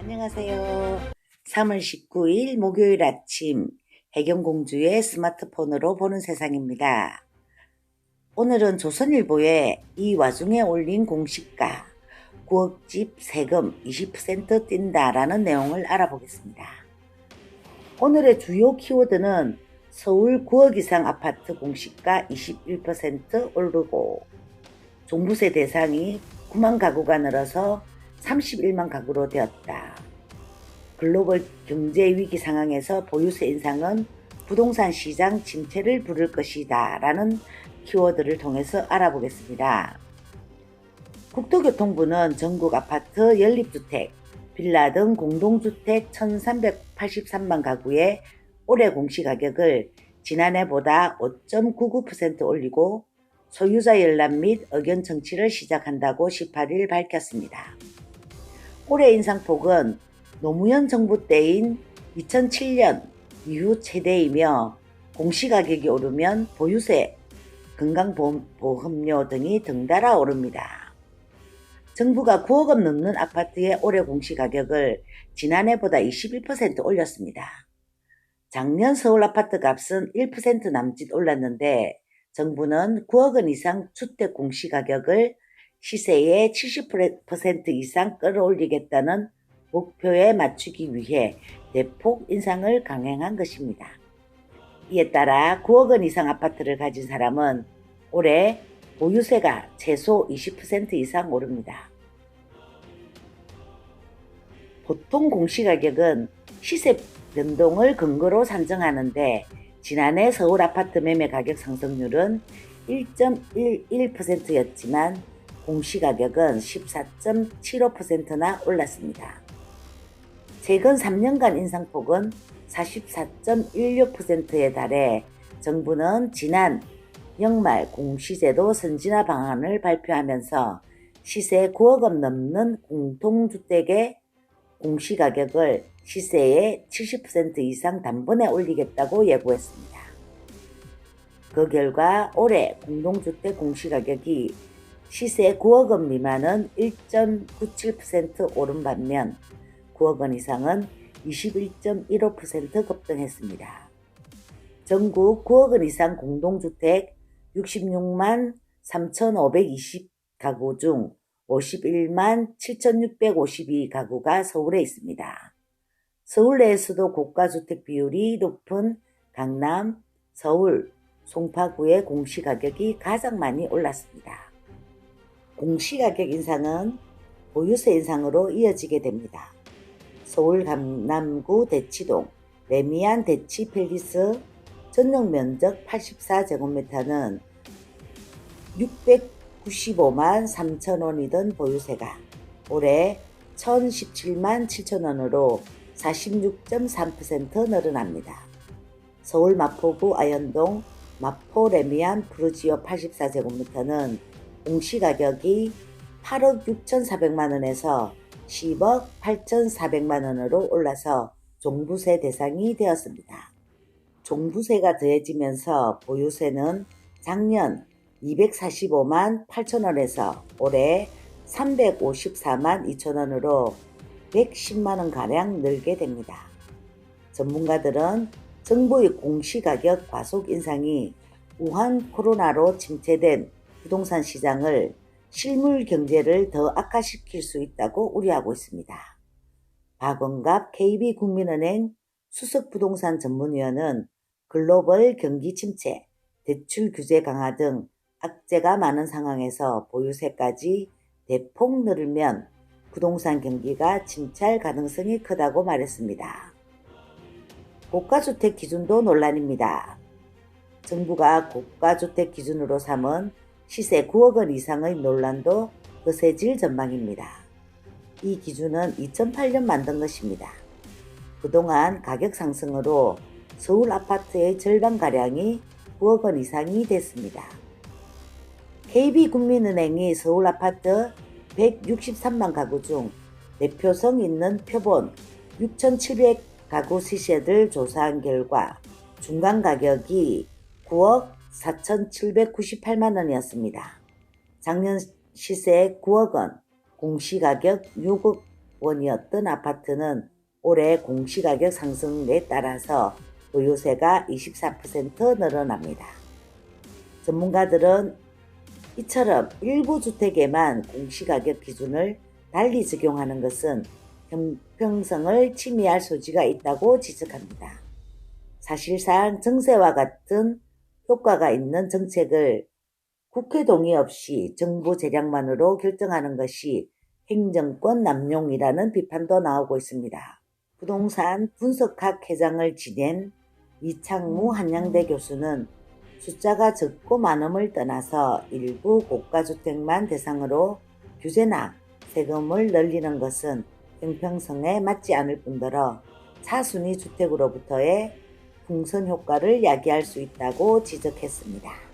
안녕하세요. 3월 19일 목요일 아침 해경공주의 스마트폰으로 보는 세상입니다. 오늘은 조선일보에 이 와중에 올린 공시가 9억집 세금 20% 뛴다라는 내용을 알아보겠습니다. 오늘의 주요 키워드는 서울 9억 이상 아파트 공시가 21% 오르고 종부세 대상이 9만 가구가 늘어서 31만 가구로 되었다. 글로벌 경제 위기 상황에서 보유세 인상은 부동산 시장 침체를 부를 것이다 라는 키워드를 통해서 알아보겠습니다. 국토교통부는 전국 아파트, 연립주택, 빌라 등 공동주택 1383만 가구의 올해 공시가격을 지난해보다 5.99% 올리고 소유자 열람 및 의견 청취를 시작한다고 18일 밝혔습니다. 올해 인상폭은 노무현 정부 때인 2007년 이후 최대이며 공시가격이 오르면 보유세, 건강보험료 등이 덩달아 오릅니다. 정부가 9억 원 넘는 아파트의 올해 공시가격을 지난해보다 21% 올렸습니다. 작년 서울 아파트 값은 1% 남짓 올랐는데 정부는 9억 원 이상 주택 공시가격을 시세의 70% 이상 끌어올리겠다는 목표에 맞추기 위해 대폭 인상을 강행한 것입니다. 이에 따라 9억 원 이상 아파트를 가진 사람은 올해 보유세가 최소 20% 이상 오릅니다. 보통 공시가격은 시세 변동을 근거로 산정하는데 지난해 서울 아파트 매매 가격 상승률은 1.11%였지만 공시가격은 14.75%나 올랐습니다. 최근 3년간 인상폭은 44.16%에 달해 정부는 지난 연말 공시제도 선진화 방안을 발표하면서 시세 9억 원 넘는 공동주택의 공시가격을 시세의 70% 이상 단번에 올리겠다고 예고했습니다. 그 결과 올해 공동주택 공시가격이 시세 9억 원 미만은 1.97% 오른 반면 9억 원 이상은 21.15% 급등했습니다. 전국 9억 원 이상 공동주택 66만 3,520가구 중 51만 7,652가구가 서울에 있습니다. 서울 내에서도 고가주택 비율이 높은 강남, 서울, 송파구의 공시가격이 가장 많이 올랐습니다. 공시가격 인상은 보유세 인상으로 이어지게 됩니다. 서울 강남구 대치동 레미안 대치 팰리스 전용 면적 84제곱미터는 695만 3천원이던 보유세가 올해 1017만 7천원으로 46.3% 늘어납니다. 서울 마포구 아현동 마포 레미안 프루지오 84제곱미터는 공시가격이 8억 6,400만원에서 10억 8,400만원으로 올라서 종부세 대상이 되었습니다. 종부세가 더해지면서 보유세는 작년 245만 8천원에서 올해 354만 2천원으로 110만원가량 늘게 됩니다. 전문가들은 정부의 공시가격 과속 인상이 우한 코로나로 침체된 부동산 시장을 실물 경제를 더 악화시킬 수 있다고 우려하고 있습니다. 박원갑 KB국민은행 수석부동산 전문위원은 글로벌 경기 침체, 대출 규제 강화 등 악재가 많은 상황에서 보유세까지 대폭 늘면 부동산 경기가 침체할 가능성이 크다고 말했습니다. 고가주택 기준도 논란입니다. 정부가 고가주택 기준으로 삼은 시세 9억 원 이상의 논란도 거세질 전망입니다. 이 기준은 2008년 만든 것입니다. 그동안 가격 상승으로 서울 아파트의 절반가량이 9억 원 이상이 됐습니다. KB국민은행이 서울 아파트 163만 가구 중 대표성 있는 표본 6,700가구 시세를 조사한 결과 중간 가격이 9억 4,798만원이었습니다. 작년 시세 9억 원, 공시가격 6억 원이었던 아파트는 올해 공시가격 상승에 따라서 보유세가 24% 늘어납니다. 전문가들은 이처럼 일부 주택에만 공시가격 기준을 달리 적용하는 것은 형평성을 침해할 소지가 있다고 지적합니다. 사실상 정세와 같은 효과가 있는 정책을 국회 동의 없이 정부 재량만으로 결정하는 것이 행정권 남용이라는 비판도 나오고 있습니다. 부동산 분석학 회장을 지낸 이창무 한양대 교수는 숫자가 적고 많음을 떠나서 일부 고가주택만 대상으로 규제나 세금을 늘리는 것은 형평성에 맞지 않을 뿐더러 차순위 주택으로부터의 풍선 효과를 야기할 수 있다고 지적했습니다.